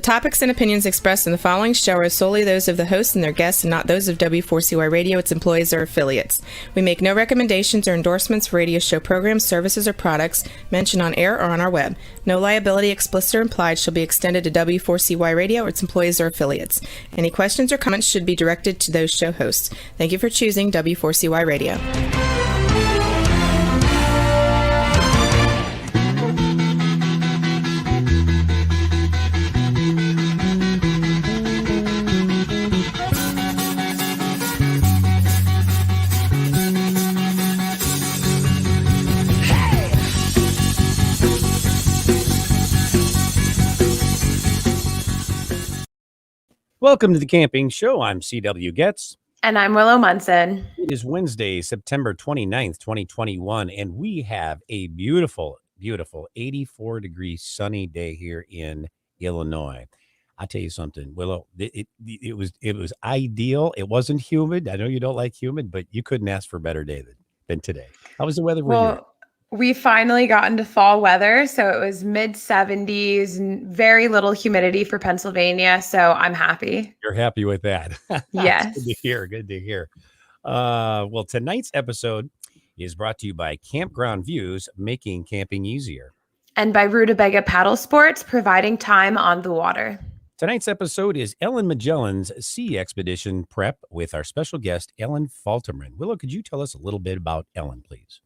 topics and opinions expressed in the following show are solely those of the host and their guests and not those of W4CY Radio, its employees, or affiliates. We make no recommendations or endorsements for radio show programs, services, or products mentioned on air or on our web. No liability, explicit or implied, shall be extended to W4CY Radio or its employees or affiliates. Any questions or comments should be directed to those show hosts. Thank you for choosing W4CY Radio. Welcome to the Camping Show. I'm C.W. Getz. And I'm Willow Munson. It is Wednesday, September 29th, 2021, and we have a beautiful, beautiful 84-degree sunny day here in Illinois. I'll tell you something, Willow, it was ideal. It wasn't humid. I know you don't like humid, but you couldn't ask for a better day than today. How was the weather where you? We finally got into fall weather, so it was mid-70s and very little humidity for Pennsylvania, so I'm happy. You're happy with that? Yes. Good to hear. Good to hear. Well, tonight's episode is brought to you by Campground Views, making camping easier. And by Rutabaga Paddle Sports, providing time on the water. Tonight's episode is Ellen Magellan's Sea Expedition Prep with our special guest, Ellen Falterman. Willow, could you tell us a little bit about Ellen, please?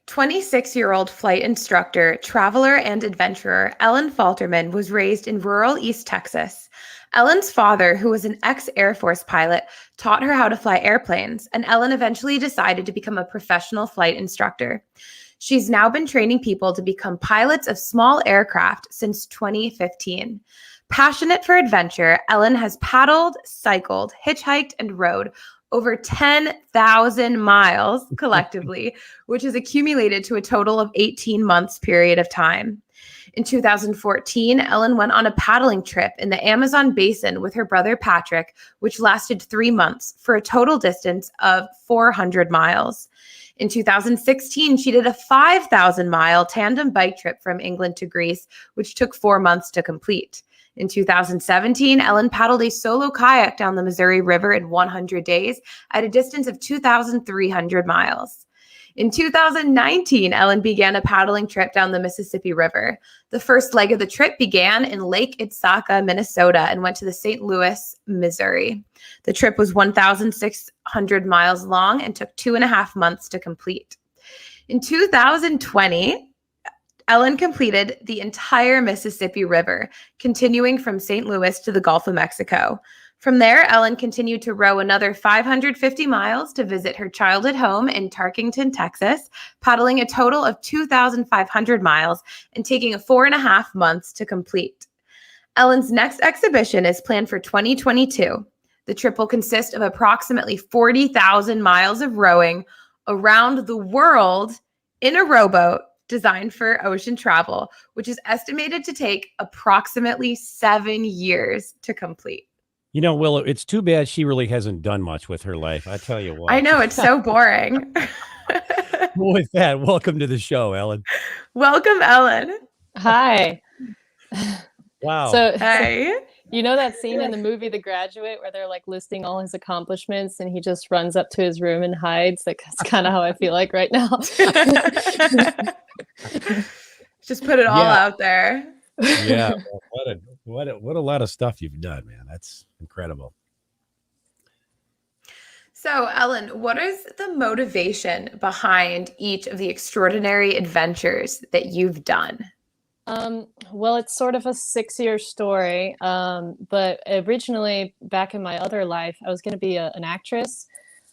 26-year-old flight instructor, traveler, and adventurer, Ellen Falterman was raised in rural East Texas. Ellen's father, who was an ex-Air Force pilot, taught her how to fly airplanes, and Ellen eventually decided to become a professional flight instructor. She's now been training people to become pilots of small aircraft since 2015. Passionate for adventure, Ellen has paddled, cycled, hitchhiked, and rode over 10,000 miles collectively, which is accumulated to a total of 18 months period of time. In 2014, Ellen went on a paddling trip in the Amazon basin with her brother Patrick, which lasted 3 months for a total distance of 400 miles. In 2016, she did a 5,000-mile tandem bike trip from England to Greece, which took 4 months to complete. In 2017, Ellen paddled a solo kayak down the Missouri River in 100 days at a distance of 2,300 miles. In 2019, Ellen began a paddling trip down the Mississippi River. The first leg of the trip began in Lake Itzaka, Minnesota, and went to the St. Louis, Missouri. The trip was 1,600 miles long and took 2.5 months to complete. In 2020, Ellen completed the entire Mississippi River, continuing from St. Louis to the Gulf of Mexico. From there, Ellen continued to row another 550 miles to visit her childhood home in Tarkington, Texas, paddling a total of 2,500 miles and taking 4.5 months to complete. Ellen's next exhibition is planned for 2022. The trip will consist of approximately 40,000 miles of rowing around the world in a rowboat designed for ocean travel, which is estimated to take approximately 7 years to complete. You know, Willow, it's too bad she really hasn't done much with her life. I tell you what. I know, it's so boring. With that, welcome to the show, Ellen. Welcome, Ellen. Hi. Wow. Hey. You know that scene in the movie The Graduate where they're like listing all his accomplishments and he just runs up to his room and hides? Like, that's kind of how I feel like right now. Just put it all out there. Yeah. What a lot of stuff you've done, man. That's incredible. So, Ellen, what is the motivation behind each of the extraordinary adventures that you've done? Well, it's sort of a 6-year story. But originally, back in my other life, I was going to be an actress.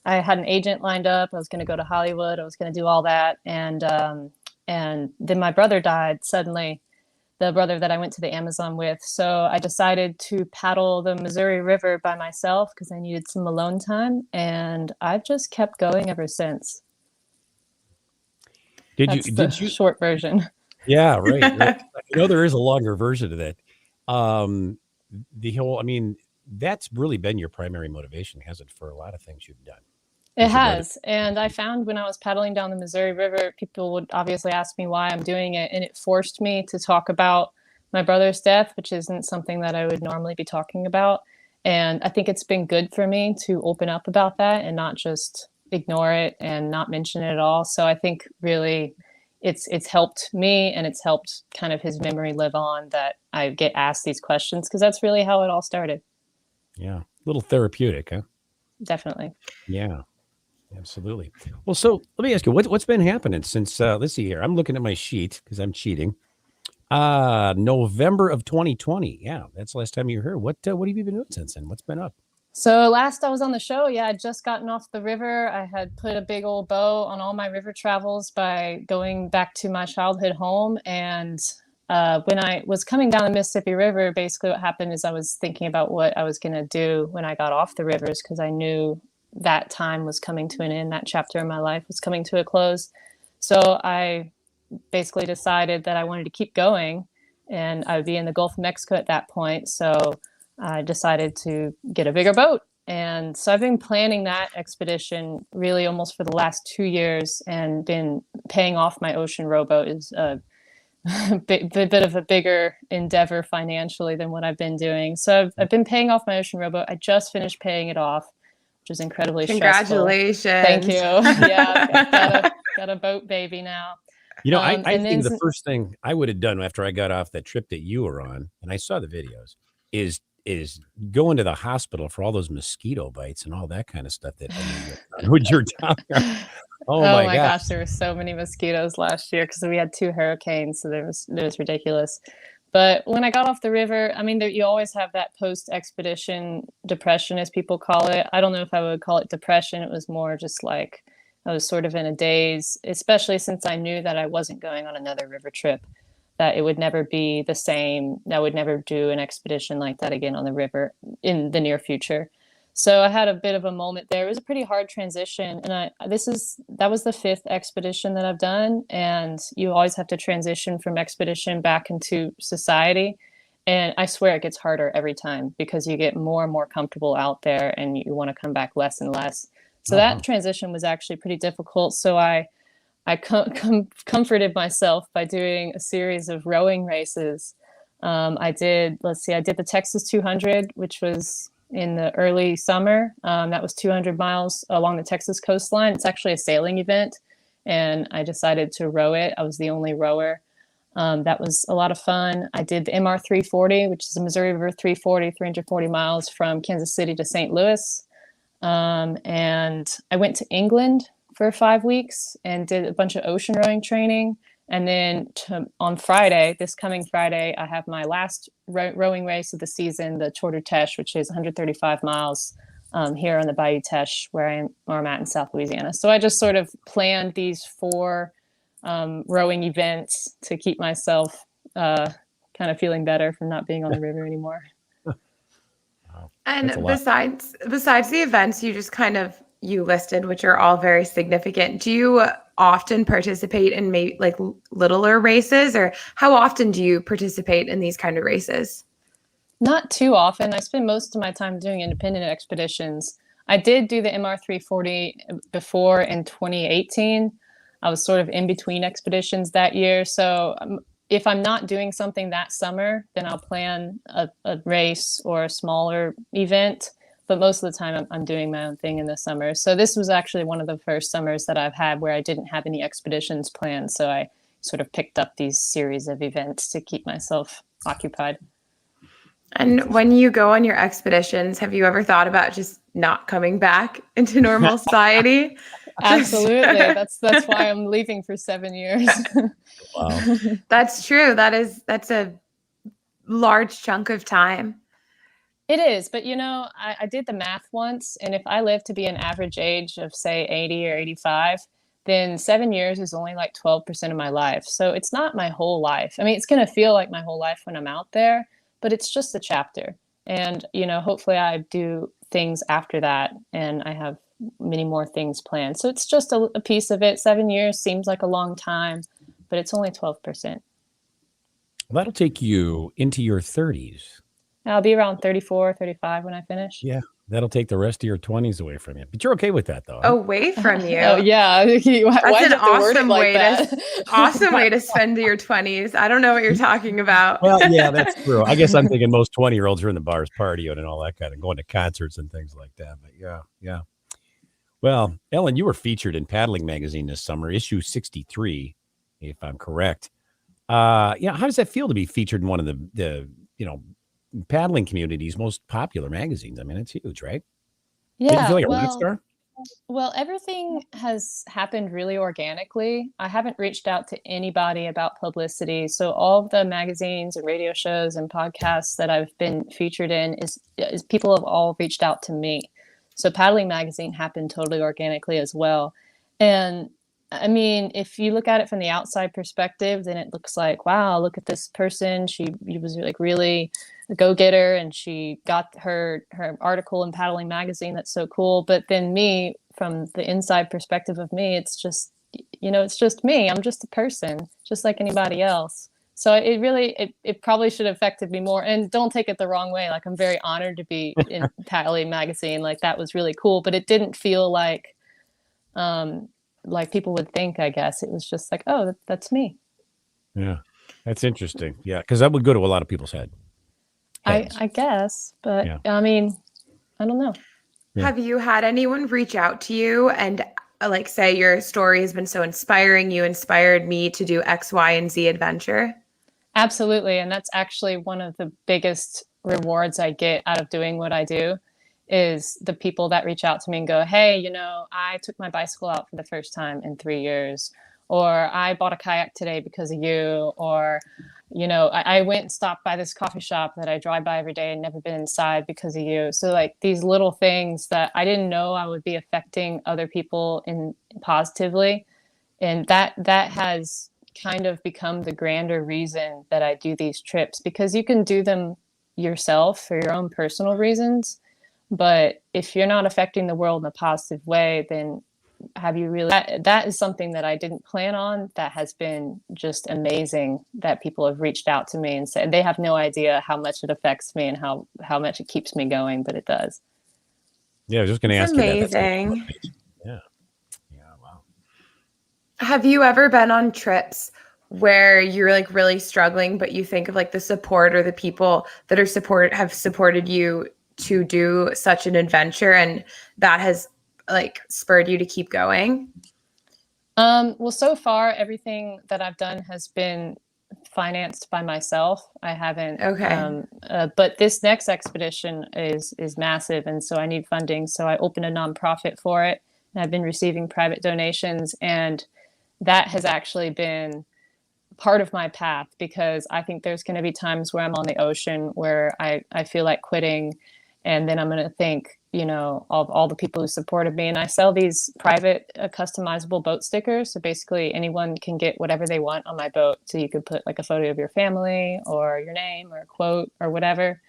I had an agent lined up. I was going to go to Hollywood. I was going to do all that. And then my brother died suddenly, the brother that I went to the Amazon with. So I decided to paddle the Missouri River by myself because I needed some alone time. And I've just kept going ever since. That's the short version. Yeah, right. I know there is a longer version of that. That's really been your primary motivation, has it, for a lot of things you've done? It has. And I found when I was paddling down the Missouri River, people would obviously ask me why I'm doing it. And it forced me to talk about my brother's death, which isn't something that I would normally be talking about. And I think it's been good for me to open up about that and not just ignore it and not mention it at all. So I think really it's helped me, and it's helped kind of his memory live on, that I get asked these questions, because that's really how it all started. Yeah. A little therapeutic, huh? Definitely. Yeah. Absolutely. Well, so let me ask you, what's been happening since, let's see here. I'm looking at my sheet because I'm cheating. November of 2020. Yeah, that's the last time you heard. What have you been doing since then? What's been up? So last I was on the show, yeah, I'd just gotten off the river. I had put a big old bow on all my river travels by going back to my childhood home. And when I was coming down the Mississippi River, basically what happened is I was thinking about what I was going to do when I got off the rivers, because I knew that time was coming to an end. That chapter in my life was coming to a close. So I basically decided that I wanted to keep going, and I would be in the Gulf of Mexico at that point. So I decided to get a bigger boat. And so I've been planning that expedition really almost for the last 2 years, and been paying off my ocean rowboat. Is a bit of a bigger endeavor financially than what I've been doing. So I've been paying off my ocean rowboat. I just finished paying it off, which is incredibly stressful. Congratulations. Thank you. Yeah, got a boat baby now. I think the first thing I would have done after I got off that trip that you were on, and I saw the videos, is going to the hospital for all those mosquito bites and all that kind of stuff that when you're down there. Oh my gosh, there were so many mosquitoes last year because we had 2 hurricanes, so it was ridiculous. But when I got off the river, I mean, you always have that post-expedition depression, as people call it. I don't know if I would call it depression. It was more just like I was sort of in a daze, especially since I knew that I wasn't going on another river trip, that it would never be the same. I would never do an expedition like that again on the river in the near future. So I had a bit of a moment there. It was a pretty hard transition. And that was the 5th expedition that I've done. And you always have to transition from expedition back into society. And I swear it gets harder every time, because you get more and more comfortable out there and you want to come back less and less. So that transition was actually pretty difficult. So I comforted myself by doing a series of rowing races. I did the Texas 200, which was in the early summer. That was 200 miles along the Texas coastline. It's actually a sailing event, and I decided to row it. I was the only rower. That was a lot of fun. I did the MR 340, which is the Missouri River 340 miles from Kansas City to St. Louis. And I went to England for 5 weeks and did a bunch of ocean rowing training. And then on Friday, this coming Friday, I have my last rowing race of the season, the Tour de Teche, which is 135 miles here on the Bayou Teche, where I'm at in South Louisiana. So I just sort of planned these 4 rowing events to keep myself kind of feeling better from not being on the river anymore. And besides the events you listed, which are all very significant, do you often participate in maybe like littler races, or how often do you participate in these kind of races? Not too often. I spend most of my time doing independent expeditions. I did do the MR 340 before in 2018. I was sort of in between expeditions that year. So if I'm not doing something that summer, then I'll plan a race or a smaller event. But most of the time I'm doing my own thing in the summer. So this was actually one of the first summers that I've had where I didn't have any expeditions planned. So I sort of picked up these series of events to keep myself occupied. And when you go on your expeditions, have you ever thought about just not coming back into normal society? Absolutely. That's why I'm leaving for 7 years. Wow. That's true. That's a large chunk of time. It is, but I did the math once, and if I live to be an average age of say 80 or 85, then 7 years is only like 12% of my life. So it's not my whole life. I mean, it's going to feel like my whole life when I'm out there, but it's just a chapter. And, hopefully I do things after that, and I have many more things planned. So it's just a piece of it. 7 years seems like a long time, but it's only 12%. Well, that'll take you into your 30s. I'll be around 34, 35 when I finish. Yeah. That'll take the rest of your 20s away from you. But you're okay with that, though. Huh? Away from you. Oh yeah. Why That's do you an have to word it awesome like way that? to awesome way to spend your 20s. I don't know what you're talking about. Well, yeah, that's true. I guess I'm thinking most 20-year-olds are in the bars partying and all that kind of going to concerts and things like that. But yeah. Well, Ellen, you were featured in Paddling Magazine this summer, issue 63, if I'm correct. How does that feel to be featured in one of the paddling community's most popular magazines? I mean, it's huge, right? Did you Yeah, feel like a rock star? well, everything has happened really organically. I haven't reached out to anybody about publicity. So all of the magazines and radio shows and podcasts that I've been featured in is people have all reached out to me. So Paddling Magazine happened totally organically as well. And I mean, if you look at it from the outside perspective, then it looks like, wow, look at this person. She was like really a go-getter, and she got her article in Paddling Magazine. That's so cool. But then me, from the inside perspective of me, it's just, it's just me. I'm just a person, just like anybody else. So it really, it probably should have affected me more. And don't take it the wrong way. Like, I'm very honored to be in Paddling Magazine. Like, that was really cool. But it didn't feel like people would think, I guess. It was just like, oh, that's me. Yeah, that's interesting. Yeah, because that would go to a lot of people's heads. I guess. But, yeah. I mean, I don't know. Yeah. Have you had anyone reach out to you and like say your story has been so inspiring, you inspired me to do X, Y, and Z adventure? Absolutely. And that's actually one of the biggest rewards I get out of doing what I do, is the people that reach out to me and go, hey, I took my bicycle out for the first time in 3 years, or I bought a kayak today because of you, or, I went and stopped by this coffee shop that I drive by every day and never been inside because of you. So like these little things that I didn't know I would be affecting other people in positively. And that has kind of become the grander reason that I do these trips, because you can do them yourself for your own personal reasons. But if you're not affecting the world in a positive way, then have you really? That is something that I didn't plan on. That has been just amazing that people have reached out to me and said they have no idea how much it affects me and how much it keeps me going, but it does. Yeah, I was just going to ask you that. Amazing. Yeah. Wow. Have you ever been on trips where you're like really struggling, but you think of like the support or the people that have supported you to do such an adventure, and that has like spurred you to keep going? Well, so far everything that I've done has been financed by myself. I haven't. Okay. But this next expedition is massive, and so I need funding. So I opened a nonprofit for it, and I've been receiving private donations, and that has actually been part of my path, because I think there's going to be times where I'm on the ocean where I feel like quitting, and then I'm going to think, of all the people who supported me. And I sell these private customizable boat stickers. So basically anyone can get whatever they want on my boat. So you could put like a photo of your family or your name or a quote or whatever.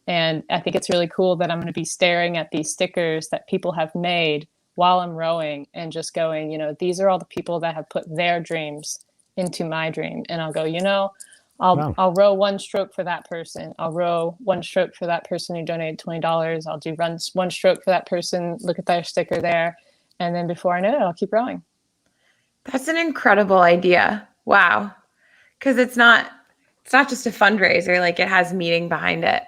And I think it's really cool that I'm going to be staring at these stickers that people have made while I'm rowing and just going, these are all the people that have put their dreams into my dream. And I'll go, I'll row one stroke for that person. I'll row one stroke for that person who donated $20. I'll do one stroke for that person. Look at their sticker there. And then before I know it, I'll keep rowing. That's an incredible idea. Wow. Because it's not just a fundraiser, like it has meaning behind it.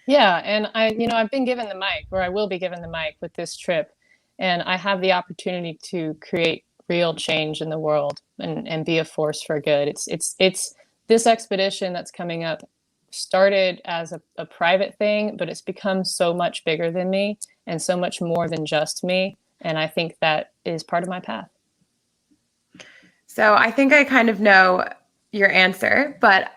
Yeah. And I've been given the mic, or I will be given the mic with this trip. And I have the opportunity to create real change in the world and be a force for good. It's this expedition that's coming up started as a private thing, but it's become so much bigger than me and so much more than just me. And I think that is part of my path. So I think I kind of know your answer, but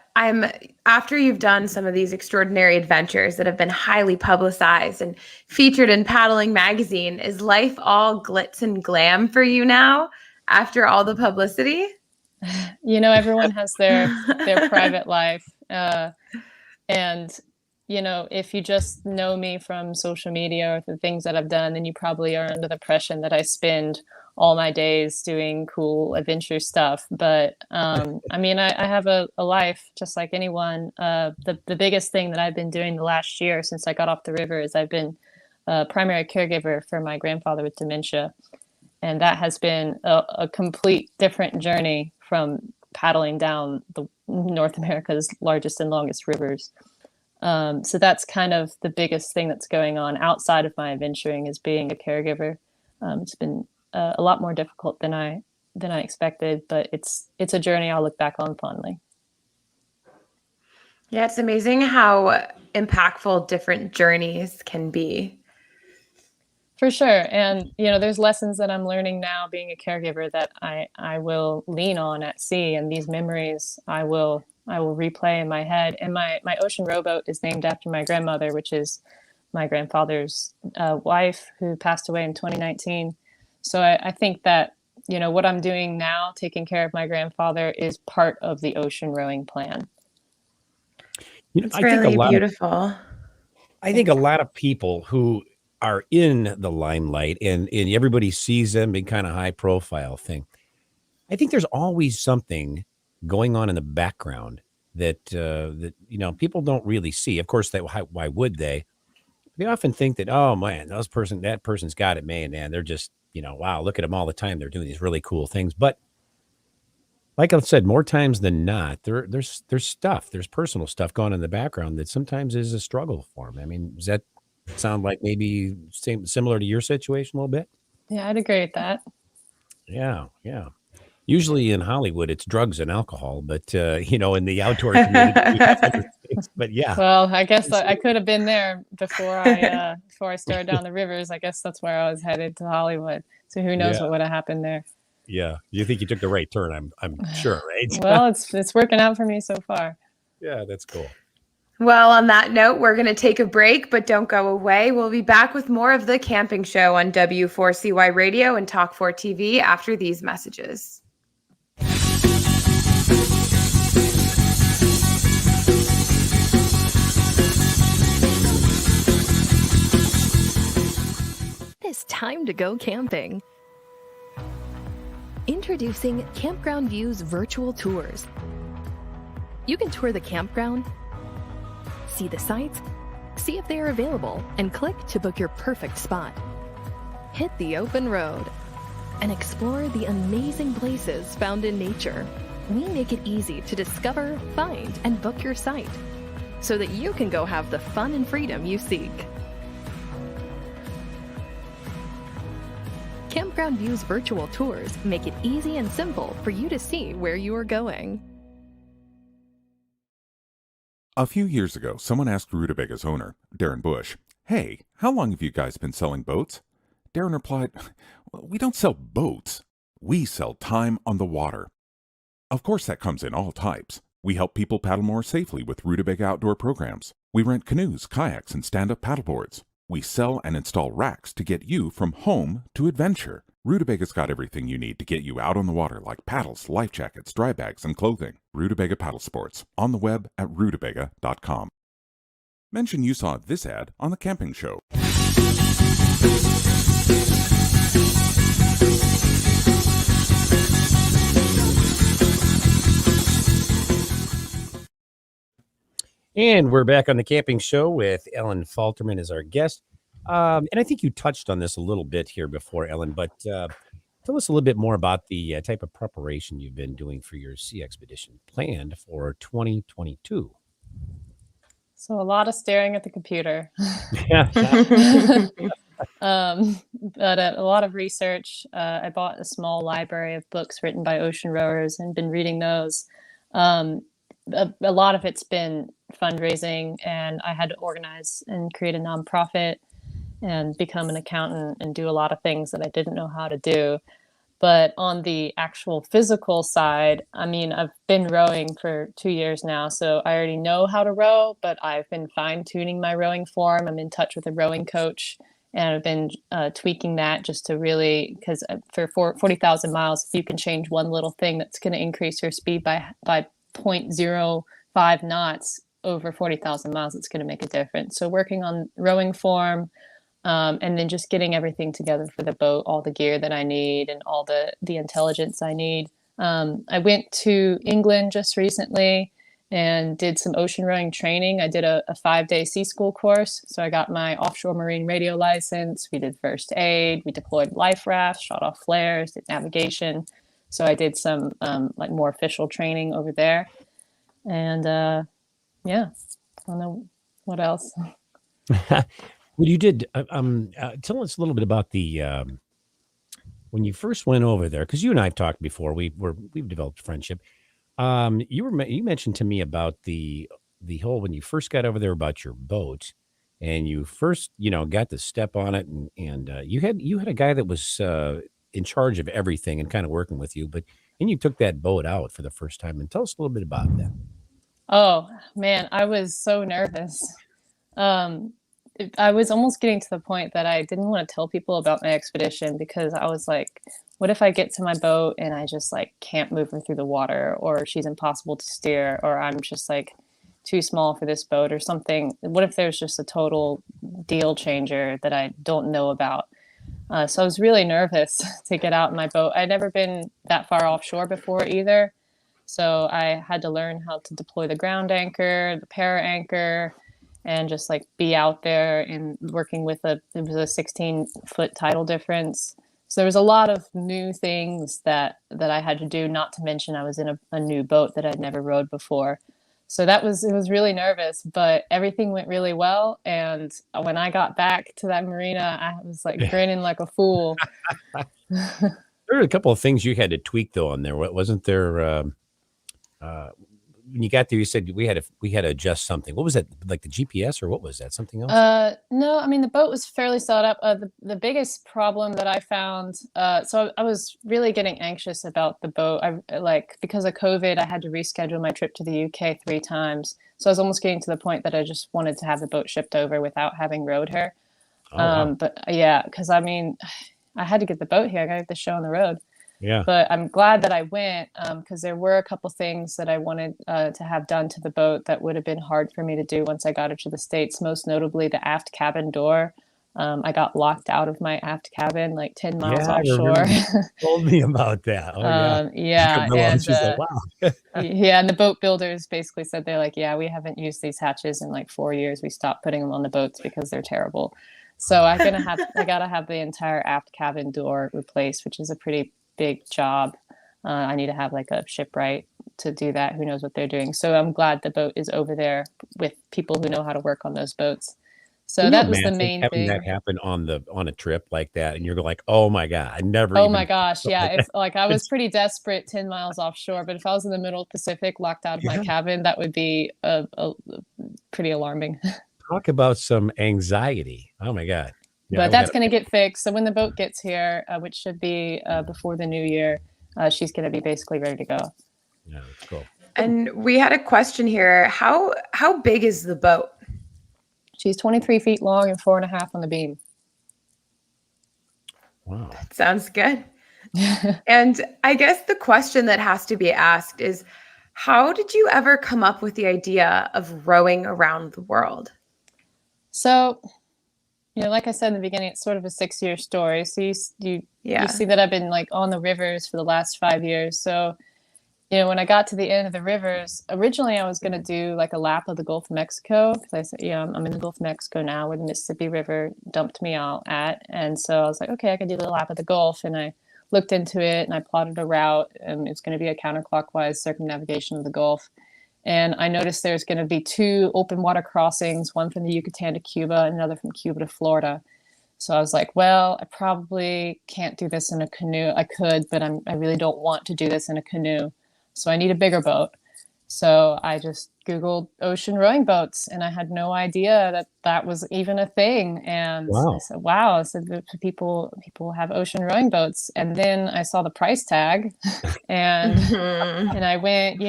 after you've done some of these extraordinary adventures that have been highly publicized and featured in Paddling Magazine, is life all glitz and glam for you now after all the publicity? Everyone has their private life. And, if you just know me from social media or the things that I've done, then you probably are under the impression that I spend all my days doing cool adventure stuff. But, I have a life just like anyone. The biggest thing that I've been doing the last year since I got off the river is I've been a primary caregiver for my grandfather with dementia. And that has been a complete different journey from paddling down the North America's largest and longest rivers. So that's kind of the biggest thing that's going on outside of my adventuring, is being a caregiver. It's been a lot more difficult than I expected, but it's a journey I'll look back on fondly. Yeah, it's amazing how impactful different journeys can be. For sure. And, there's lessons that I'm learning now being a caregiver that I will lean on at sea, and these memories I will replay in my head. And my ocean rowboat is named after my grandmother, which is my grandfather's wife, who passed away in 2019. So I think that, what I'm doing now, taking care of my grandfather, is part of the ocean rowing plan. It's really beautiful. I think a lot of people who are in the limelight and everybody sees them being kind of high profile thing, I think there's always something going on in the background that people don't really see. Of course, why would they? They often think that, oh man, that person's got it, man. They're just, wow, look at them all the time. They're doing these really cool things. But like I said, more times than not, there's stuff, there's personal stuff going on in the background that sometimes is a struggle for them. I mean, does that sound like maybe similar to your situation a little bit? Yeah, I'd agree with that. Yeah. Usually in Hollywood, it's drugs and alcohol, but in the outdoor community, we have other things. But yeah. Well, I guess I could have been there before I started down the rivers. I guess that's where I was headed, to Hollywood. So who knows what would have happened there? Yeah, you think you took the right turn? I'm sure, right? Well, it's working out for me so far. Yeah, that's cool. Well, on that note, we're going to take a break, but don't go away. We'll be back with more of The Camping Show on W4CY Radio and Talk 4 TV after these messages. It's time to go camping. Introducing Campground View's virtual tours. You can tour the campground, see the sites, see if they are available, and click to book your perfect spot. Hit the open road and explore the amazing places found in nature. We make it easy to discover, find, and book your site so that you can go have the fun and freedom you seek. Campground View's virtual tours make it easy and simple for you to see where you are going. A few years ago, someone asked Rutabaga's owner, Darren Bush, "Hey, how long have you guys been selling boats?" Darren replied, "We don't sell boats. We sell time on the water." Of course, that comes in all types. We help people paddle more safely with Rutabaga outdoor programs. We rent canoes, kayaks, and stand-up paddleboards. We sell and install racks to get you from home to adventure. Rutabaga's got everything you need to get you out on the water, like paddles, life jackets, dry bags, and clothing. Rutabaga Paddle Sports, on the web at rutabaga.com. Mention you saw this ad on The Camping Show. And we're back on The Camping Show with Ellen Falterman as our guest. And I think you touched on this a little bit here before, Ellen, but tell us a little bit more about the type of preparation you've been doing for your sea expedition planned for 2022. So a lot of staring at the computer. But a lot of research. I bought a small library of books written by ocean rowers and been reading those. A lot of it's been fundraising, and I had to organize and create a nonprofit and become an accountant and do a lot of things that I didn't know how to do. But on the actual physical side, I mean, I've been rowing for 2 years now, so I already know how to row, but I've been fine-tuning my rowing form. I'm in touch with a rowing coach, and I've been tweaking that just to really, because for 40,000 miles, if you can change one little thing, that's going to increase your speed by 0.05 knots over 40,000 miles, it's going to make a difference. So working on rowing form, and then just getting everything together for the boat, all the gear that I need and all the intelligence I need. I went to England just recently and did some ocean rowing training. I did a 5-day sea school course. So I got my offshore marine radio license. We did first aid. We deployed life rafts, shot off flares, did navigation. So I did some like more official training over there. And yeah, I don't know what else. Well, you did. Tell us a little bit about the when you first went over there, because you and I have talked before. We've developed a friendship. You mentioned to me about the whole when you first got over there about your boat, and you first got to step on it, and you had a guy that was in charge of everything and kind of working with you, but then you took that boat out for the first time. And tell us a little bit about that. Oh man, I was so nervous. I was almost getting to the point that I didn't want to tell people about my expedition because I was like, what if I get to my boat and I just like can't move her through the water, or she's impossible to steer, or I'm just like too small for this boat or something? What if there's just a total deal changer that I don't know about? So I was really nervous to get out in my boat. I'd never been that far offshore before either. So I had to learn how to deploy the ground anchor, the para anchor, and just like be out there and working with it was a 16-foot tidal difference. So there was a lot of new things that I had to do, not to mention I was in a new boat that I'd never rowed before. So it was really nervous, but everything went really well. And when I got back to that marina, I was like grinning like a fool. There were a couple of things you had to tweak though on there. Wasn't there? When you got there, you said we had to adjust something. What was that? Like the GPS, or what was that? Something else? No, I mean the boat was fairly set up. The biggest problem that I found, so I was really getting anxious about the boat. Because of COVID, I had to reschedule my trip to the UK 3 times. So I was almost getting to the point that I just wanted to have the boat shipped over without having rowed her. Oh, wow. But yeah, because I mean, I had to get the boat here. I got to get the show on the road. Yeah. But I'm glad that I went because there were a couple things that I wanted to have done to the boat that would have been hard for me to do once I got it to the States, most notably the aft cabin door. I got locked out of my aft cabin like 10 miles offshore. You told me about that. Oh, yeah. Yeah. And, she's like, wow. Yeah. And the boat builders basically said, they're like, yeah, we haven't used these hatches in like 4 years. We stopped putting them on the boats because they're terrible. So I got to have the entire aft cabin door replaced, which is a pretty big job. I need to have like a shipwright to do that. Who knows what they're doing? So I'm glad the boat is over there with people who know how to work on those boats. So that was the main thing. Having that happen on a trip like that, and you're like, oh my god, I never. Oh my gosh, yeah. If like I was pretty desperate 10 miles offshore, but if I was in the middle of the Pacific, locked out of my cabin, that would be a pretty alarming. Talk about some anxiety. Oh my god. Yeah, but that's going to get fixed. So when the boat gets here, which should be before the new year, she's going to be basically ready to go. Yeah, that's cool. And we had a question here. How big is the boat? She's 23 feet long and 4.5 on the beam. Wow. That sounds good. And I guess the question that has to be asked is, how did you ever come up with the idea of rowing around the world? So, like I said in the beginning, it's sort of a 6-year story. So you see that I've been like on the rivers for the last 5 years. So, when I got to the end of the rivers, originally I was going to do like a lap of the Gulf of Mexico because I said, I'm in the Gulf of Mexico now where the Mississippi River dumped me out at. And so I was like, okay, I can do the lap of the Gulf. And I looked into it and I plotted a route, and it's going to be a counterclockwise circumnavigation of the Gulf. And I noticed there's going to be 2 open water crossings, one from the Yucatan to Cuba, and another from Cuba to Florida. So I was like, well, I probably can't do this in a canoe. I could, but I really don't want to do this in a canoe. So I need a bigger boat. So I just Googled ocean rowing boats, and I had no idea that was even a thing. And I said, wow, I said people have ocean rowing boats. And then I saw the price tag and and I went,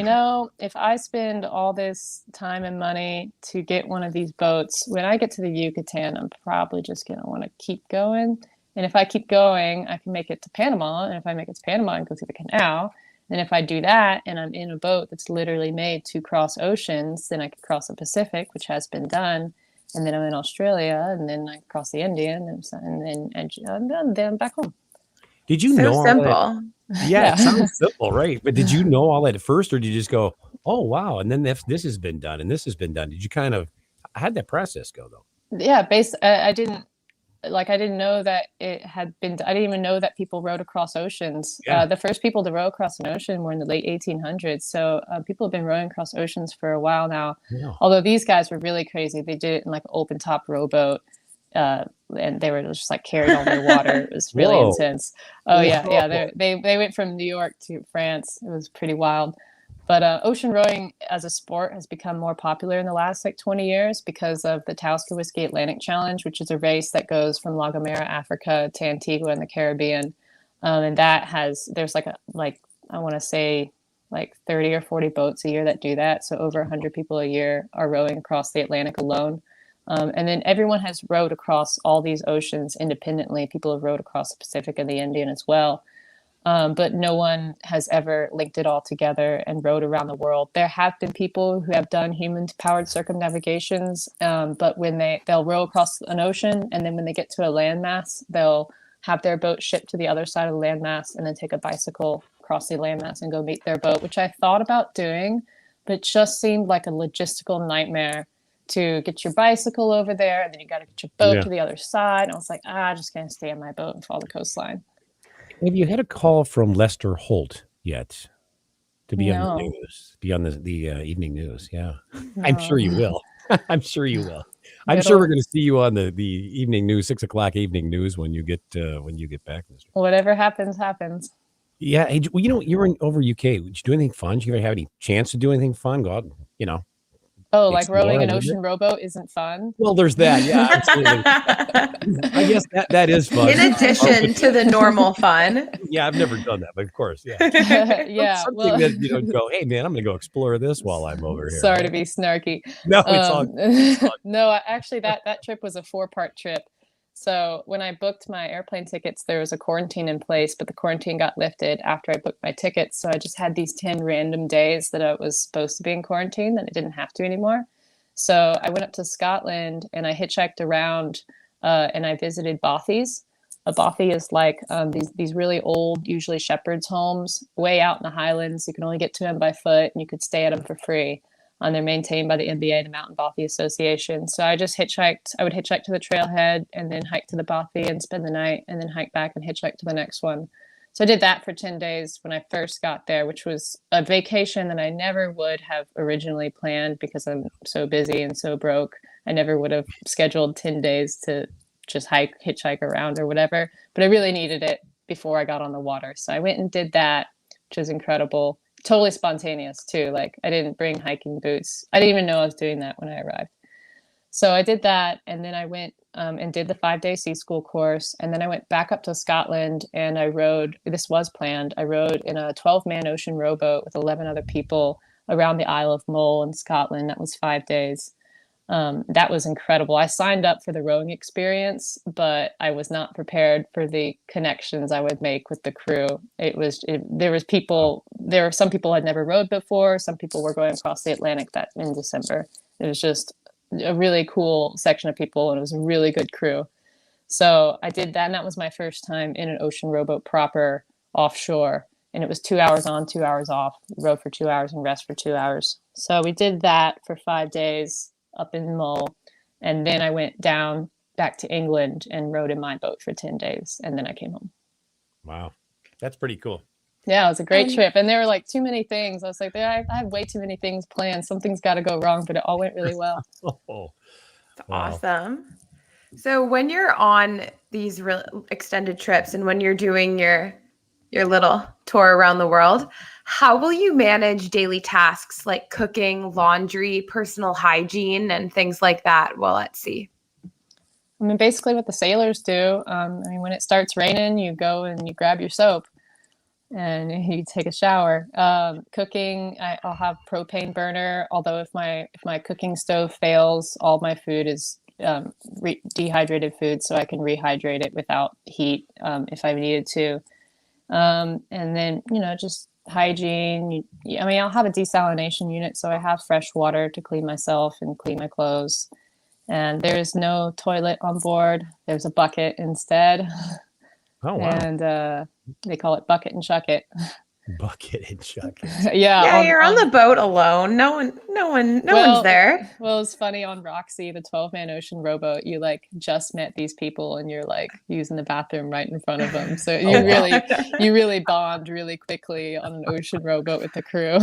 if I spend all this time and money to get one of these boats, when I get to the Yucatan, I'm probably just going to want to keep going. And if I keep going, I can make it to Panama. And if I make it to Panama, I can go through the canal. And if I do that and I'm in a boat that's literally made to cross oceans, then I could cross the Pacific, which has been done. And then I'm in Australia, and then I cross the Indian, and then I'm back home. Did you know all simple? That? Yeah, it sounds simple, right? But did you know all that at first, or did you just go, Oh, wow. And then this has been done and this has been done. Did you how'd that process go though? Yeah, I didn't know that it had been. I didn't even know that people rowed across oceans. Yeah. The first people to row across an ocean were in the late 1800s. So people have been rowing across oceans for a while now. Yeah. Although these guys were really crazy. They did it in like an open top rowboat, and they were just like carried on their water. It was really Whoa. intense. Oh yeah, Whoa. yeah. They went from New York to France. It was pretty wild. But ocean rowing as a sport has become more popular in the last like 20 years because of the Tausker Whiskey Atlantic Challenge, which is a race that goes from La Gomera, Africa to Antigua in the Caribbean. And there's I want to say like 30 or 40 boats a year that do that. So over 100 people a year are rowing across the Atlantic alone. And then everyone has rowed across all these oceans independently. People have rowed across the Pacific and the Indian as well. But no one has ever linked it all together and rowed around the world. There have been people who have done human-powered circumnavigations, but when they'll row across an ocean, and then when they get to a landmass, they'll have their boat shipped to the other side of the landmass and then take a bicycle across the landmass and go meet their boat, which I thought about doing, but it just seemed like a logistical nightmare to get your bicycle over there, and then you got to get your boat to the other side. And I was like, I'm just going to stay on my boat and follow the coastline. Have you had a call from Lester Holt yet to be on No. the news, be on the evening news? Yeah, No. I'm sure you will. I'm sure you will. I'm sure we're going to see you on the evening news, 6:00 evening news when you get back. Whatever happens, happens. Yeah, hey, well, you were over UK. Did you do anything fun? Did you ever have any chance to do anything fun? Go out, Oh, like explore rowing a an little ocean rowboat isn't fun? Well, there's that. Yeah, absolutely. I guess that is fun. In addition to the normal fun. Yeah, I've never done that, but of course, yeah. Yeah. Something Well, that go, hey man, I'm gonna go explore this while I'm over here. sorry to be snarky. No, it's all good. No, actually that trip was a 4-part trip. So when I booked my airplane tickets, there was a quarantine in place, but the quarantine got lifted after I booked my tickets. So I just had these 10 random days that I was supposed to be in quarantine that I didn't have to anymore. So I went up to Scotland and I hitchhiked around and I visited bothies. A bothy is like these really old, usually shepherds' homes way out in the Highlands. You can only get to them by foot and you could stay at them for free. They're maintained by the MBA, the Mountain Bothy Association. So I just hitchhiked. I would hitchhike to the trailhead and then hike to the bothy and spend the night and then hike back and hitchhike to the next one. So I did that for 10 days when I first got there, which was a vacation that I never would have originally planned because I'm so busy and so broke. I never would have scheduled 10 days to just hitchhike around or whatever. But I really needed it before I got on the water. So I went and did that, which was incredible. Totally spontaneous too. Like I didn't bring hiking boots. I didn't even know I was doing that when I arrived. So I did that. And then I went and did the 5-day sea school course. And then I went back up to Scotland and I rowed. This was planned. I rowed in a 12-man ocean rowboat with 11 other people around the Isle of Mull in Scotland. That was 5 days. That was incredible. I signed up for the rowing experience, but I was not prepared for the connections I would make with the crew. There were some people had never rowed before. Some people were going across the Atlantic in December. It was just a really cool section of people and it was a really good crew. So I did that. And that was my first time in an ocean rowboat proper offshore. And it was 2 hours on, 2 hours off, row for 2 hours and rest for 2 hours. So we did that for 5 days up in Mull. And then I went down back to England and rowed in my boat for 10 days. And then I came home. Wow. That's pretty cool. Yeah, it was a great trip. And there were like too many things. I was like, I have way too many things planned. Something's got to go wrong, but it all went really well. Oh, That's awesome. So when you're on these extended trips and when you're doing your little tour around the world, how will you manage daily tasks like cooking, laundry, personal hygiene, and things like that while at sea? I mean, basically what the sailors do. When it starts raining, you go and you grab your soap and you take a shower. Cooking, I'll have propane burner. Although if my cooking stove fails, all my food is dehydrated food, so I can rehydrate it without heat if I needed to. And then, just hygiene. I'll have a desalination unit, so I have fresh water to clean myself and clean my clothes. And there is no toilet on board. There's a bucket instead. Oh, wow. And they call it bucket and chuck it. Bucket and chuck it. Yeah. Yeah, you're on the boat alone. No one's there. Well, it's funny on Roxy, the 12-man ocean rowboat, you like just met these people and you're like using the bathroom right in front of them. So you really bond really quickly on an ocean rowboat with the crew.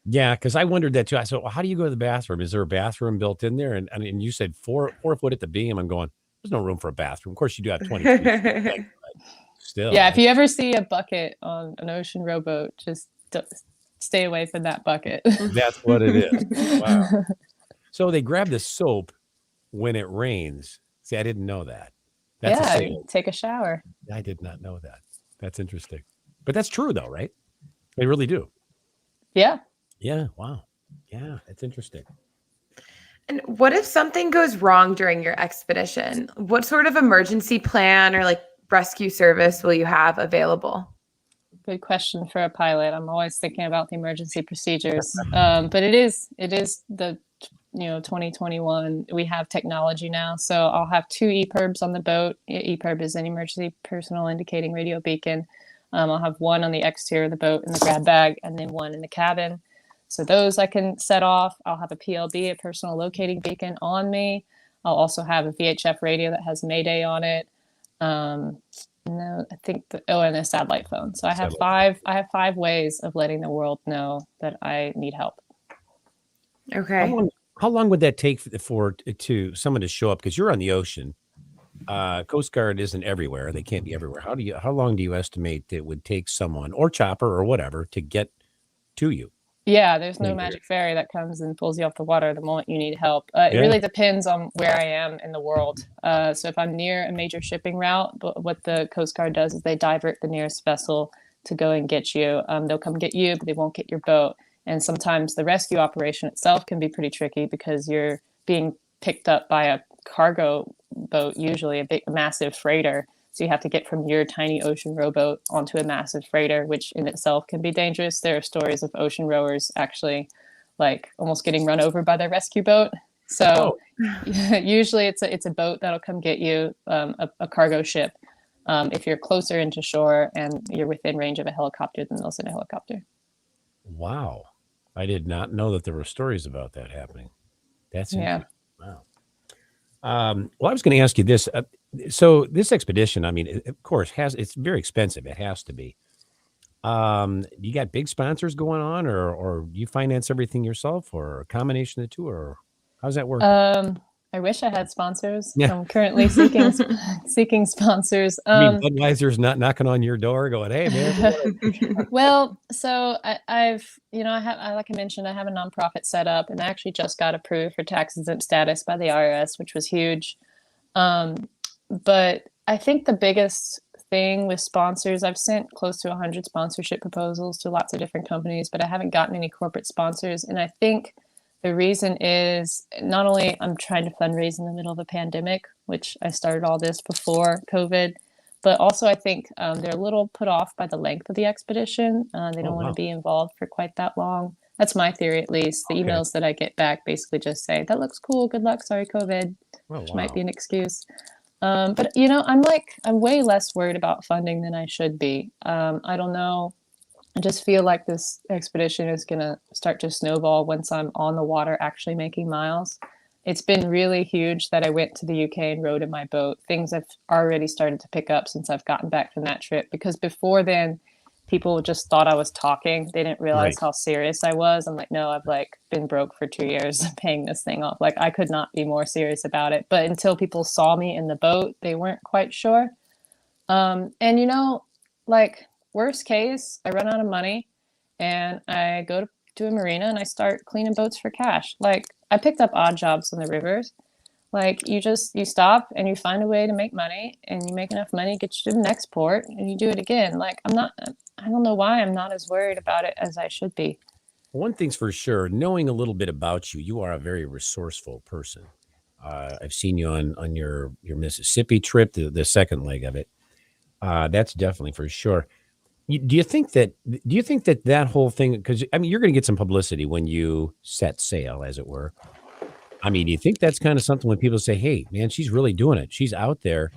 Yeah, because I wondered that too. I said, well, how do you go to the bathroom? Is there a bathroom built in there? And you said 4 foot at the beam. I'm going, there's no room for a bathroom. Of course, you do have 20 feet. But still. Yeah, if you ever see a bucket on an ocean rowboat, just stay away from that bucket. That's what it is. Wow. So they grab the soap when it rains. See, I didn't know that. That's take a shower. I did not know that. That's interesting. But that's true though, right? They really do. Yeah. Yeah. Wow. Yeah, that's interesting. And what if something goes wrong during your expedition? What sort of emergency plan or like rescue service will you have available? Good question for a pilot. I'm always thinking about the emergency procedures. But it is the 2021. We have technology now, so I'll have 2 EPIRBs on the boat. EPIRB is an emergency personal indicating radio beacon. I'll have one on the exterior of the boat in the grab bag, and then one in the cabin. So those I can set off. I'll have a PLB, a personal locating beacon, on me. I'll also have a VHF radio that has Mayday on it. No, I think and a satellite phone. So I have five ways of letting the world know that I need help. Okay. How long would that take for someone to show up? Because you're on the ocean. Coast Guard isn't everywhere. They can't be everywhere. How long do you estimate it would take someone or chopper or whatever to get to you? Yeah, there's no magic fairy that comes and pulls you off the water the moment you need help. It really depends on where I am in the world. So if I'm near a major shipping route, what the Coast Guard does is they divert the nearest vessel to go and get you. They'll come get you, but they won't get your boat. And sometimes the rescue operation itself can be pretty tricky because you're being picked up by a cargo boat, usually a massive freighter. So you have to get from your tiny ocean rowboat onto a massive freighter, which in itself can be dangerous. There are stories of ocean rowers actually like almost getting run over by their rescue boat. So usually it's a boat that'll come get you, a cargo ship. If you're closer into shore and you're within range of a helicopter, then they'll send a helicopter. Wow. I did not know that there were stories about that happening. That's interesting. Wow. Well, I was going to ask you this. So this expedition, I mean, of course, it's very expensive. It has to be. You got big sponsors going on, or you finance everything yourself, or a combination of the two, or how's that work? I wish I had sponsors. Yeah. I'm currently seeking sponsors. I mean, Budweiser's not knocking on your door going, hey, man. Well, so I've like I mentioned, I have a nonprofit set up, and I actually just got approved for tax exempt status by the IRS, which was huge. But I think the biggest thing with sponsors, I've sent close to 100 sponsorship proposals to lots of different companies, but I haven't gotten any corporate sponsors. And I think the reason is not only I'm trying to fundraise in the middle of a pandemic, which I started all this before COVID, but also I think they're a little put off by the length of the expedition. They don't want to be involved for quite that long. That's my theory, at least. The emails that I get back basically just say, that looks cool. Good luck. Sorry, COVID, which might be an excuse. But I'm way less worried about funding than I should be. I don't know. I just feel like this expedition is going to start to snowball once I'm on the water actually making miles. It's been really huge that I went to the UK and rowed in my boat. Things have already started to pick up since I've gotten back from that trip, because before then people just thought I was talking. They didn't realize how serious I was. I'm like, no, I've been broke for 2 years paying this thing off. I could not be more serious about it. But until people saw me in the boat, they weren't quite sure. And worst case, I run out of money and I go to a marina and I start cleaning boats for cash. I picked up odd jobs on the rivers. You stop and you find a way to make money, and you make enough money, get you to the next port, and you do it again. I don't know why I'm not as worried about it as I should be. One thing's for sure, knowing a little bit about you, you are a very resourceful person. I've seen you on your Mississippi trip, the second leg of it. That's definitely for sure. Do you think that whole thing, because you're going to get some publicity when you set sail, as it were. Do you think that's kind of something when people say, hey, man, she's really doing it. She's out there.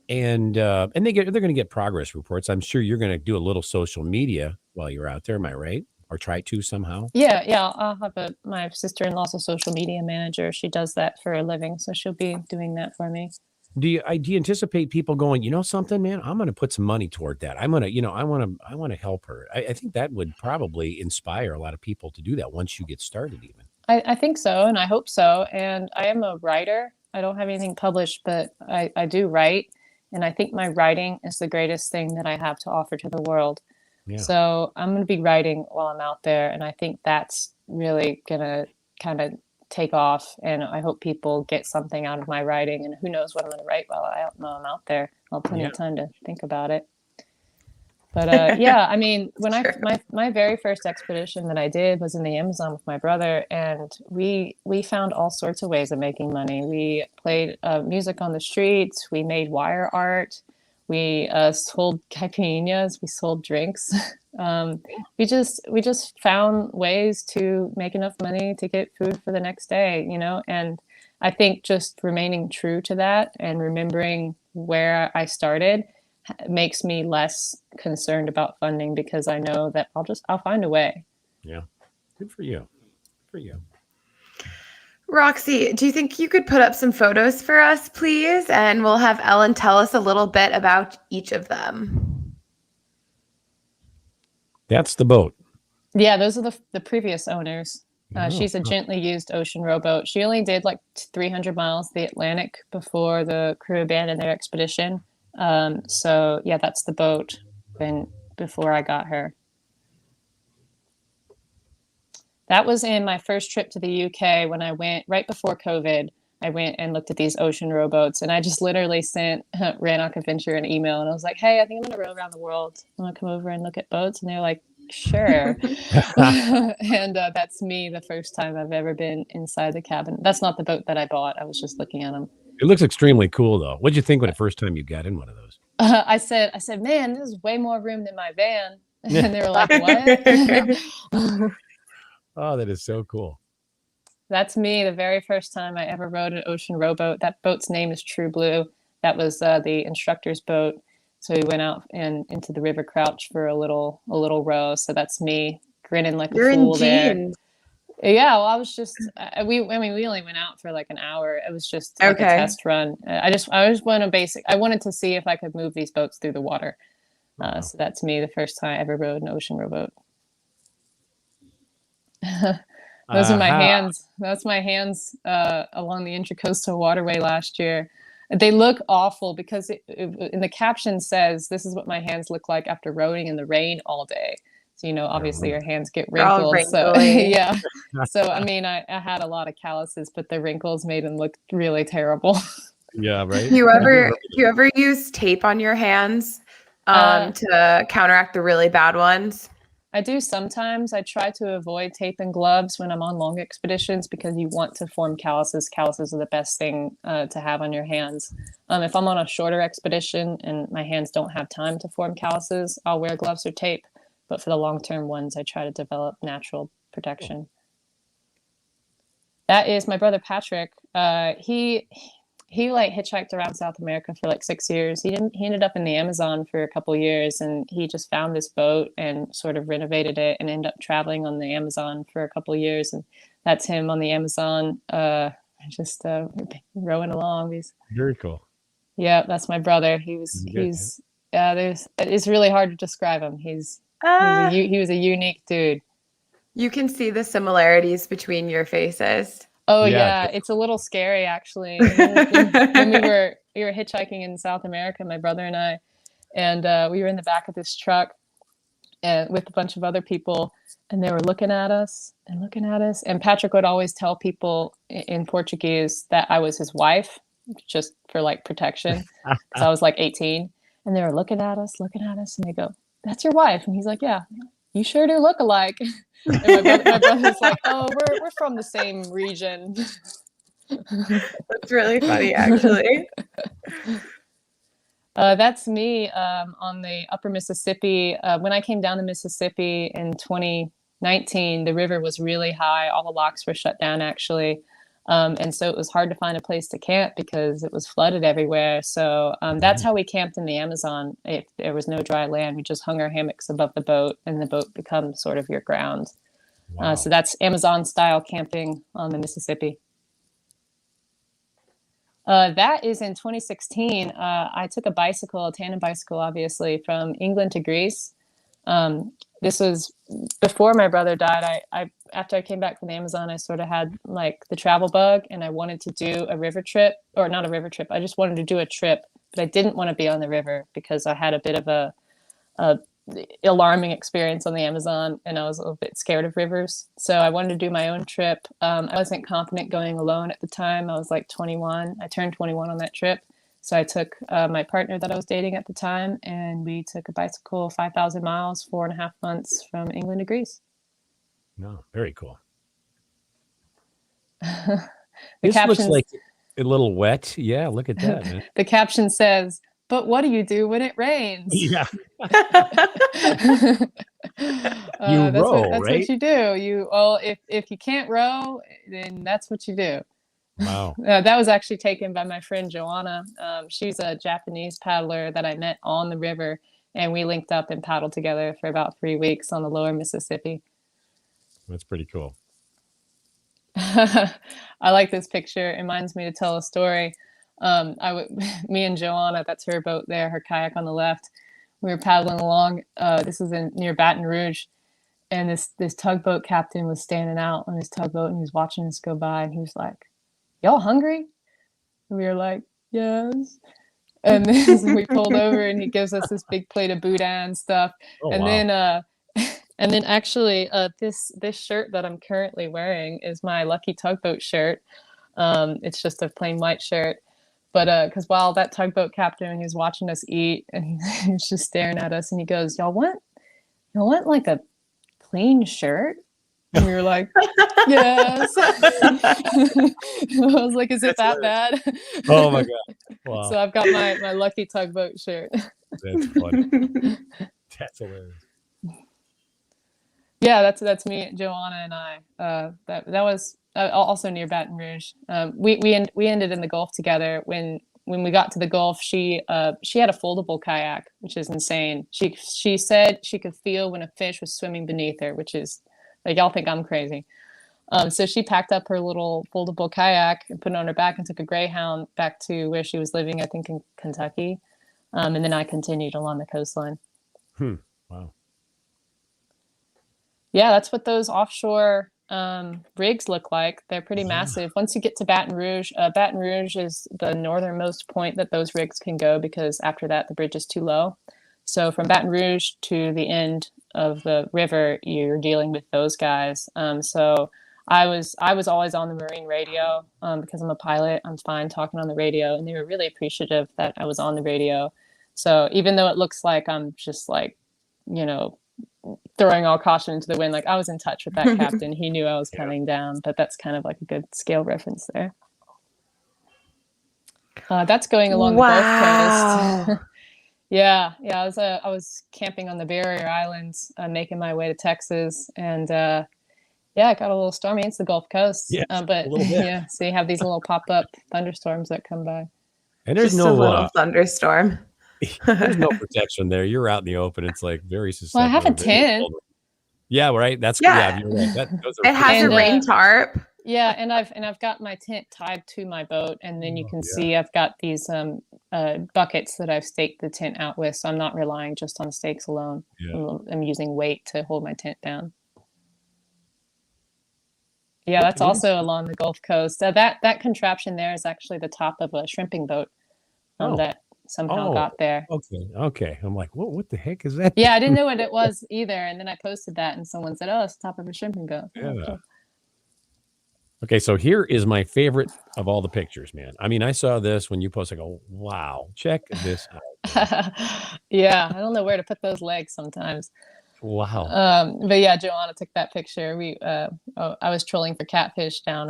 And they're going to get progress reports. I'm sure you're going to do a little social media while you're out there. Am I right? Or try to somehow? Yeah. I'll have my sister-in-law's a social media manager. She does that for a living, so she'll be doing that for me. Do you anticipate people going, you know something, man, I'm going to put some money toward that. I'm going to, I want to help her. I think that would probably inspire a lot of people to do that once you get started even. I think so, and I hope so. And I am a writer. I don't have anything published, but I do write. And I think my writing is the greatest thing that I have to offer to the world. Yeah. So I'm going to be writing while I'm out there. And I think that's really going to kind of take off. And I hope people get something out of my writing. And who knows what I'm going to write while I'm out there. I'll have plenty of time to think about it. But yeah, I mean, when my very first expedition that I did was in the Amazon with my brother, and we found all sorts of ways of making money. We played music on the streets. We made wire art. We sold caipirinhas. We sold drinks. We just found ways to make enough money to get food for the next day, And I think just remaining true to that and remembering where I started makes me less concerned about funding, because I know that I'll find a way. Yeah. Good for you. Good for you. Roxy, do you think you could put up some photos for us, please? And we'll have Ellen tell us a little bit about each of them. That's the boat. Yeah, those are the previous owners. She's a gently used ocean rowboat. She only did like 300 miles the Atlantic before the crew abandoned their expedition. So yeah, that's the boat before I got her. That was in my first trip to the UK when I went right before COVID. I went and looked at these ocean rowboats, and I just literally sent Rannoch Adventure an email, and I was like, "Hey, I think I'm gonna row around the world. I'm gonna come over and look at boats." And they're like, "Sure." And that's me. The first time I've ever been inside the cabin. That's not the boat that I bought. I was just looking at them. It looks extremely cool, though. What'd you think when the first time you got in one of those? I said, "Man, this is way more room than my van." And they were like, "What?" Oh, that is so cool. That's me. The very first time I ever rode an ocean rowboat. That boat's name is True Blue. That was the instructor's boat. So we went out and into the river crouch for a little row. So that's me grinning like a fool there. Yeah, well, I was just we only went out for like an hour. It was just like a test run. I just I wanted to see if I could move these boats through the water. So that's me. The first time I ever rode an ocean rowboat. Those are my hands. That's my hands along the Intracoastal Waterway last year. They look awful because in the caption says, "This is what my hands look like after rowing in the rain all day." So, obviously your hands get wrinkled. So yeah. So, I mean, I had a lot of calluses, but the wrinkles made them look really terrible. Yeah, right. Do you ever use tape on your hands to counteract the really bad ones? I do sometimes. I try to avoid tape and gloves when I'm on long expeditions because you want to form calluses. Calluses are the best thing to have on your hands. If I'm on a shorter expedition and my hands don't have time to form calluses, I'll wear gloves or tape. But for the long-term ones, I try to develop natural protection. That is my brother Patrick. He like hitchhiked around South America for like 6 years. He ended up in the Amazon for a couple years, and he just found this boat and sort of renovated it and ended up traveling on the Amazon for a couple years. And that's him on the Amazon, just rowing along. He's very cool. Yeah, that's my brother. It's really hard to describe him. He was a unique dude. You can see the similarities between your faces. Oh yeah, it's a little scary actually. When we were hitchhiking in South America, my brother and I, and we were in the back of this truck and with a bunch of other people, and they were looking at us. And Patrick would always tell people in Portuguese that I was his wife, just for like protection, because I was like 18, and they were looking at us, and they go, "That's your wife?" And he's like, "Yeah." "You sure do look alike." And my brother's like, "Oh, we're from the same region." That's really funny, actually. That's me on the upper Mississippi. When I came down the Mississippi in 2019, the river was really high. All the locks were shut down, actually. And so it was hard to find a place to camp because it was flooded everywhere. So that's how we camped in the Amazon. If there was no dry land, we just hung our hammocks above the boat, and the boat becomes sort of your ground. Wow. So that's Amazon style camping on the Mississippi. That is in 2016. I took a bicycle, a tandem bicycle, obviously, from England to Greece. This was before my brother died. After I came back from the Amazon, I sort of had like the travel bug, and I wanted to do a river trip, or not a river trip. I just wanted to do a trip, but I didn't want to be on the river because I had a bit of a alarming experience on the Amazon, and I was a little bit scared of rivers. So I wanted to do my own trip. I wasn't confident going alone at the time. I was like 21. I turned 21 on that trip. So I took my partner that I was dating at the time, and we took a bicycle 5,000 miles, 4.5 months from England to Greece. No, very cool. The This looks captions, like a little wet. Yeah, look at that, man. the caption says, "But what do you do when it rains?" Yeah. That's row, what right? you do. If you can't row, then that's what you do. Wow. That was actually taken by my friend Joanna. She's a Japanese paddler that I met on the river, and we linked up and paddled together for about 3 weeks on the lower Mississippi. That's pretty cool. I like this picture. It reminds me to tell a story. Me and Joanna, that's her boat there, her kayak on the left. We were paddling along. This is near Baton Rouge, and this tugboat captain was standing out on his tugboat, and he was watching us go by, and he was like, "Y'all hungry?" And we were like, "Yes." And then we pulled over, and he gives us this big plate of boudin and stuff. Oh, And wow. then actually, this shirt that I'm currently wearing is my Lucky Tugboat shirt. It's just a plain white shirt. But because while that tugboat captain, he was watching us eat, and he was just staring at us, and he goes, y'all want like a clean shirt?" And we were like, "Yes." I was like, "Is it that bad?" Oh my God. Wow. So I've got my Lucky Tugboat shirt. That's funny. That's hilarious. Yeah, that's me, Joanna, and I. That was also near Baton Rouge. We ended in the Gulf together. When we got to the Gulf, she had a foldable kayak, which is insane. She said she could feel when a fish was swimming beneath her, which is like, y'all think I'm crazy. So she packed up her little foldable kayak and put it on her back and took a Greyhound back to where she was living, I think in Kentucky. And then I continued along the coastline. Wow. Yeah, that's what those offshore rigs look like. They're pretty massive. Once you get to Baton Rouge is the northernmost point that those rigs can go, because after that, the bridge is too low. So from Baton Rouge to the end of the river, you're dealing with those guys. So I was always on the Marine radio because I'm a pilot. I'm fine talking on the radio, and they were really appreciative that I was on the radio. So even though it looks like I'm just like, throwing all caution into the wind, like I was in touch with that captain. He knew I was coming down, but that's kind of like a good scale reference there. That's going along the Gulf Coast. Yeah. I was camping on the Barrier Islands, making my way to Texas, and I got a little stormy. It's the Gulf Coast, Yes, but a little bit. yeah, so you have these little pop-up thunderstorms that come by. And there's Just a little thunderstorm. There's no protection there. You're out in the open. It's like very susceptible. Well, I have a tent. Yeah, right. That's Yeah. yeah. You're right. It has a rain tarp. Yeah, and I've got my tent tied to my boat, and then you can see I've got these buckets that I've staked the tent out with, so I'm not relying just on stakes alone. Yeah. I'm using weight to hold my tent down. Yeah, that's also along the Gulf Coast. That contraption there is actually the top of a shrimping boat that somehow got there. Okay. I'm like, what the heck is that? Yeah, I didn't know what it was either, and then I posted that, and someone said, "Oh, it's the top of a shrimping boat." Yeah. Okay, so here is my favorite of all the pictures, man. I mean, I saw this when you posted. I go, wow, check this out. Yeah, I don't know where to put those legs sometimes. Wow. But yeah, Joanna took that picture. I was trolling for catfish down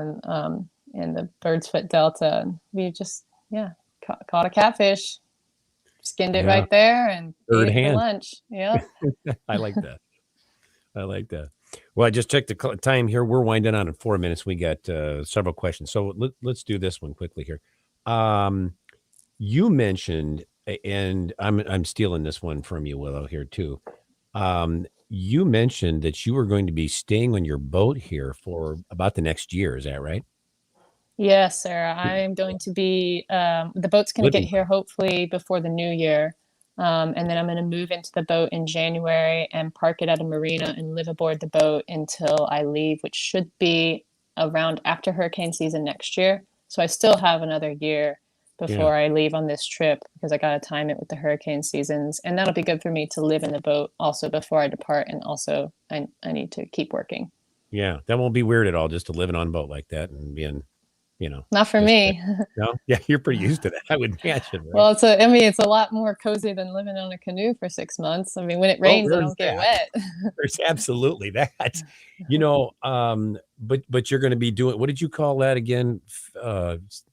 in the Bird's Foot Delta, and we just caught a catfish, skinned it right there, and ate it for lunch. Yeah. I like that. Well, I just checked the time here. We're winding on in 4 minutes. We got several questions. So let's do this one quickly here. You mentioned, and I'm stealing this one from you, Willow, here too. You mentioned that you were going to be staying on your boat here for about the next year. Is that right? Yes, Sarah. I'm going to be, the boat's going to get Living. here hopefully before the new year. And then I'm going to move into the boat in January and park it at a marina and live aboard the boat until I leave, which should be around after hurricane season next year. So I still have another year before I leave on this trip because I got to time it with the hurricane seasons. And that'll be good for me to live in the boat also before I depart. And also I need to keep working. Yeah, that won't be weird at all just to living on a boat like that and being, Not for me. No, yeah, you're pretty used to that, I would imagine. Right? Well, it's a lot more cozy than living on a canoe for 6 months. I mean, when it rains, I don't get wet. There's absolutely that. But you're going to be doing, what did you call that again?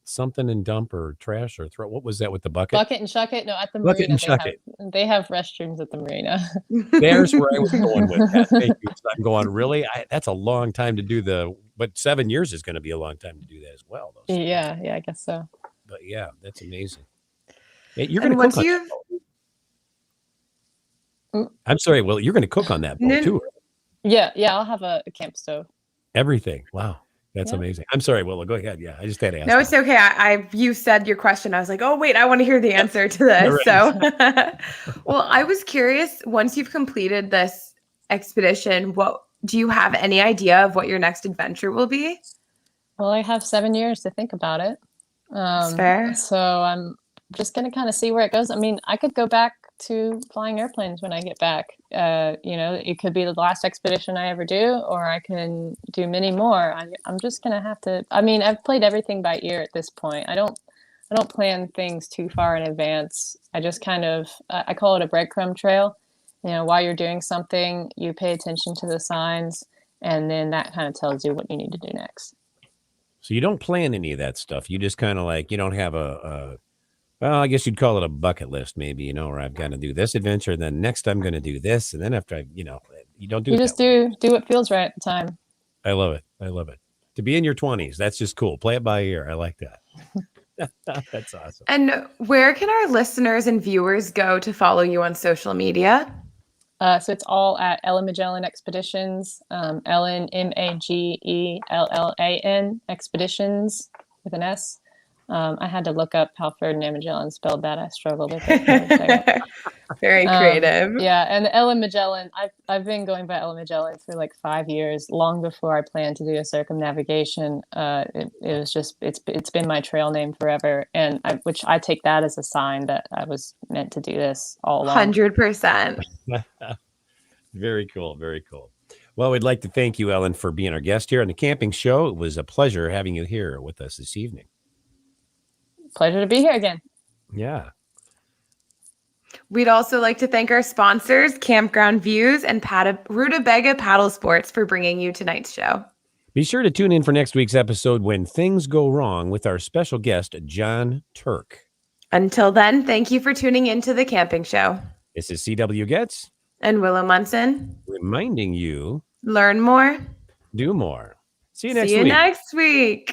Something and dump or trash or throw. What was that with the bucket? Bucket and shuck it. No, at the Bucket marina, and shuck it. they have restrooms at the marina. There's where I was going with that. Thank you. So I'm going, really? That's a long time to do but 7 years is going to be a long time to do that as well. Yeah, I guess so. But yeah, that's amazing. Hey, you're going to cook on that boat. I'm sorry. Well, you're going to cook on that boat too. Right? Yeah. I'll have a camp stove. Everything. Wow. That's amazing. I'm sorry, Willa. Go ahead. Yeah, I just had to ask. No, it's okay. You said your question. I was like, oh, wait, I want to hear the answer to this. So, well, I was curious, once you've completed this expedition, do you have any idea of what your next adventure will be? Well, I have 7 years to think about it. That's fair. So I'm just going to kind of see where it goes. I mean, I could go back to flying airplanes when I get back. It could be the last expedition I ever do, or I can do many more. I'm just going to have to, I mean, I've played everything by ear at this point. I don't plan things too far in advance. I just kind of, I call it a breadcrumb trail. While you're doing something, you pay attention to the signs, and then that kind of tells you what you need to do next. So you don't plan any of that stuff. You just kind of you don't have well, I guess you'd call it a bucket list, maybe, where I've got to do this adventure, then next I'm going to do this. And then after you don't do it. You just do what feels right at the time. I love it. To be in your 20s, that's just cool. Play it by ear. I like that. That's awesome. And where can our listeners and viewers go to follow you on social media? So it's all at Ellen Magellan Expeditions, Ellen, Magellan Expeditions with an S. I had to look up how Ferdinand Magellan spelled that. I struggled with it. Very creative. Yeah, and Ellen Magellan, I've been going by Ellen Magellan for like 5 years, long before I planned to do a circumnavigation. It was just, it's been my trail name forever, and which I take that as a sign that I was meant to do this all along. 100%. Very cool. Very cool. Well, we'd like to thank you, Ellen, for being our guest here on the Camping Show. It was a pleasure having you here with us this evening. Pleasure to be here again. Yeah. We'd also like to thank our sponsors, Campground Views and Rutabaga Paddle Sports, for bringing you tonight's show. Be sure to tune in for next week's episode, When Things Go Wrong, with our special guest, John Turk. Until then, thank you for tuning into the Camping Show. This is C.W. Getz and Willow Munson, reminding you, learn more, do more. See you next week.